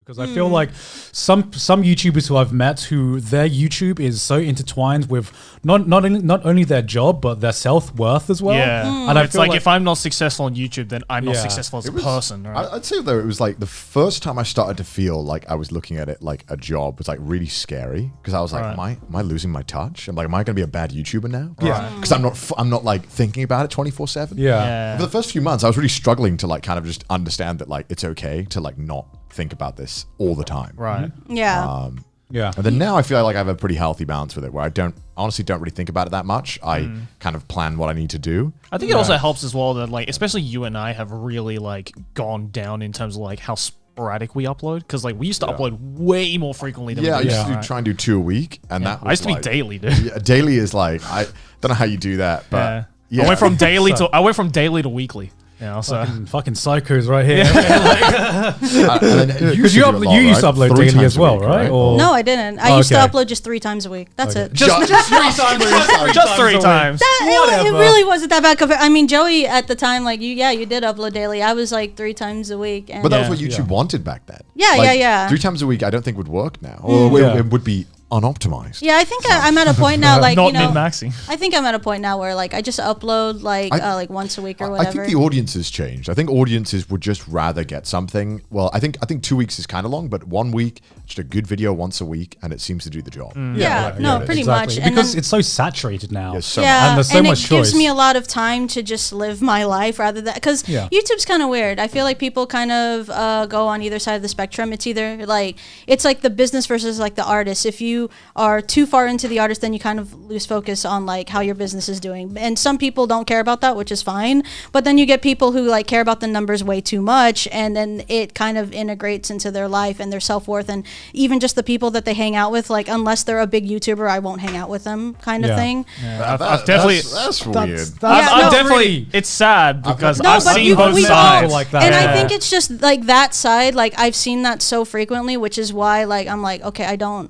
because I feel like some YouTubers who I've met who their YouTube is so intertwined with not only their job but their self-worth as well. Yeah, and it's like if I'm not successful on YouTube, then I'm not successful as a person. Right? I'd say though it was like the first time I started to feel like I was looking at it like a job was like really scary, because I was like, am I losing my touch? I'm like, am I going to be a bad YouTuber now? Yeah, because I'm not like thinking about it 24/7. Yeah. For the first few months, I was really struggling to like kind of just understand that like it's okay to like not think about this all the time. Right. Yeah. Yeah. And then now I feel like I have a pretty healthy balance with it, where I honestly don't really think about it that much. I kind of plan what I need to do. I think it also helps as well that like, especially you and I have really like gone down in terms of like how sporadic we upload, because like we used to upload way more frequently than we do. I used to try and do 2 a week, and that was I used to like, be daily, dude. Yeah, daily is like, I don't know how you do that, but I went from daily to weekly. Yeah, so fucking psychos right here. because you used to upload daily as well, right? Or No, I didn't. I used to upload just 3 times a week. That's it. just 3 times. just 3 times. It really wasn't that bad. I mean, Joey at the time, like you did upload daily. I was like 3 times a week. And But that was what YouTube wanted back then. Yeah, Like, yeah. 3 times a week I don't think would work now. Or it would be unoptimized. Yeah, I think I'm at a point now, like, Not min-maxing. I think I'm at a point now where like I just upload like once a week or whatever. I think the audience has changed. I think audiences would just rather get something. Well, I think 2 weeks is kind of long, but 1 week, just a good video once a week, and it seems to do the job. Pretty much. And because then, it's so saturated now. There's so yeah, and there's so and much it gives choice. me a lot of time to just live my life rather than because YouTube's kind of weird. I feel like people kind of go on either side of the spectrum. It's either like the business versus like the artist. If you are too far into the artist, then you kind of lose focus on like how your business is doing. And some people don't care about that, which is fine. But then you get people who like care about the numbers way too much, and then it kind of integrates into their life and their self-worth, and even just the people that they hang out with. Like unless they're a big YouTuber, I won't hang out with them, kind of thing. Yeah. I've definitely. That's weird. I'm definitely. It's sad because I've but seen both we sides. all- like that. And I think it's just like that side. Like I've seen that so frequently, which is why like I'm like, okay, I don't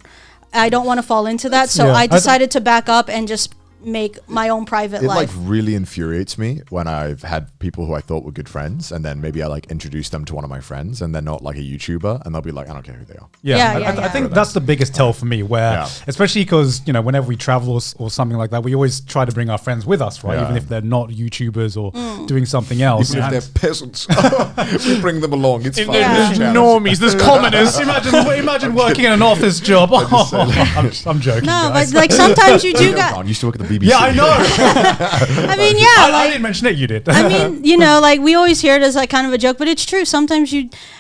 want to fall into that. So I decided to back up and just make my own private life. It like really infuriates me when I've had people who I thought were good friends, and then maybe I like introduce them to one of my friends, and they're not like a YouTuber, and they'll be like, I don't care who they are. I think that's the biggest tell for me, where especially because whenever we travel or something like that, we always try to bring our friends with us, right? Even if they're not YouTubers or doing something else. Even if they're peasants, we bring them along. It's fine. There's normies, there's commoners. Imagine working in an office job. I'm joking. No, guys. but like sometimes you do I used to work at the BBC. Yeah, I know. I mean, I didn't mention it. You did. I mean, like we always hear it as like kind of a joke, but it's true. Sometimes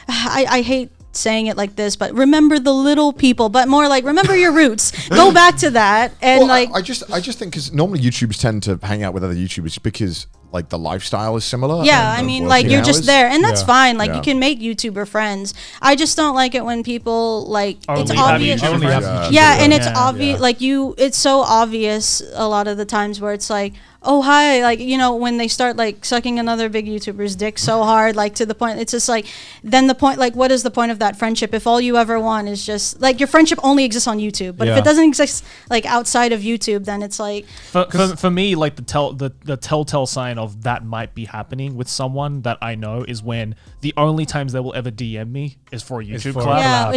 I hate saying it like this, but remember the little people, but more like remember your roots. Go back to that, and I just think because normally YouTubers tend to hang out with other YouTubers because like the lifestyle is similar. Yeah, I mean, like you're just there, and that's fine. Like you can make YouTuber friends. I just don't like it when people like it's obvious. And it's obvious. Like it's so obvious a lot of the times where it's like, oh hi, like when they start like sucking another big YouTuber's dick so hard, like to the point it's just like, then the point, like what is the point of that friendship if all you ever want is just like your friendship only exists on YouTube, but if it doesn't exist like outside of YouTube, then it's like for me, like the telltale sign of that might be happening with someone that I know is when the only times they will ever DM me is for a YouTube collab.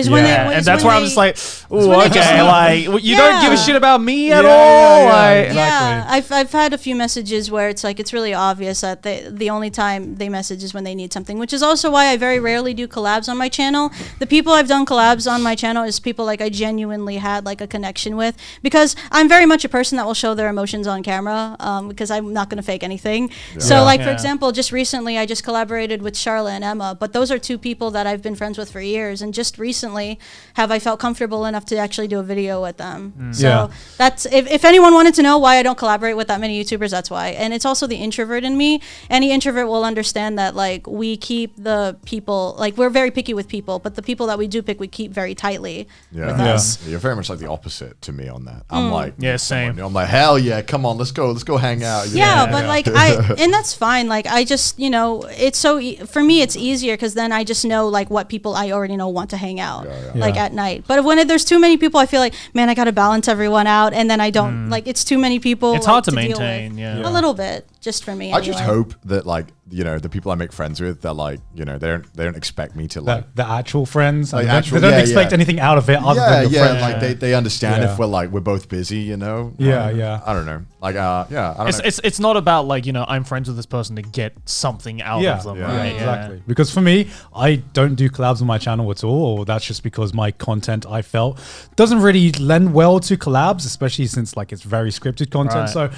And that's where I'm just like, ooh, okay, like you don't give a shit about me at all. Exactly. I've had a few messages where it's like it's really obvious that the only time they message is when they need something, which is also why I very rarely do collabs on my channel. The people I've done collabs on my channel is people like I genuinely had like a connection with, because I'm very much a person that will show their emotions on camera, because I'm not going to fake anything. So like for example, just recently I just collaborated with Charlotte and Emma, but those are 2 people that I've been friends with for years, and just recently have I felt comfortable enough to actually do a video with them. So that's if anyone wanted to know why I don't collaborate with that many YouTubers, that's why. And it's also the introvert in me. Any introvert will understand that like we keep the people, like we're very picky with people, but the people that we do pick we keep very tightly with us. You're very much like the opposite to me on that. I'm like, same. I'm like, hell yeah, come on, let's go hang out. But like and that's fine. Like I just it's so for me it's easier because then I just know like what people I already know want to hang out like at night. But when there's too many people, I feel like, man, I got to balance everyone out, and then I don't like it's too many people. It's hard to maintain. A little bit. just for me. I just hope that like, you know, the people I make friends with, they're like, you know, they don't expect me to like the actual friends. Like they don't expect anything out of it other than your friends. Like they understand if we're both busy, you know. I don't know. Like I don't know. It's not about like, you know, I'm friends with this person to get something out of them. Right? Exactly. Because for me, I don't do collabs on my channel at all, or that's just because my content, I felt, doesn't really lend well to collabs, especially since like it's very scripted content. So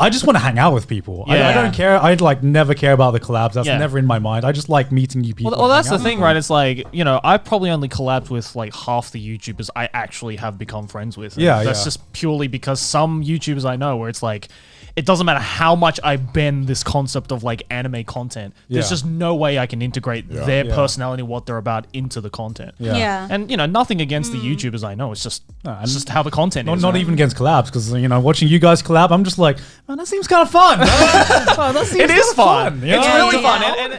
I just want to hang out with people. I don't care. I'd like never care about the collabs. That's never in my mind. I just like meeting new people. Well, that's the thing, right? It's like, you know, I've probably only collabed with like half the YouTubers I actually have become friends with. And that's just purely because some YouTubers I know where it's like, it doesn't matter how much I bend this concept of like anime content. There's just no way I can integrate their personality, what they're about, into the content. And you know, nothing against the YouTubers I know. It's just how the content is. Not even against collabs, because you know, watching you guys collab, I'm just like, man, that seems kind of fun. It is fun. It's really fun. And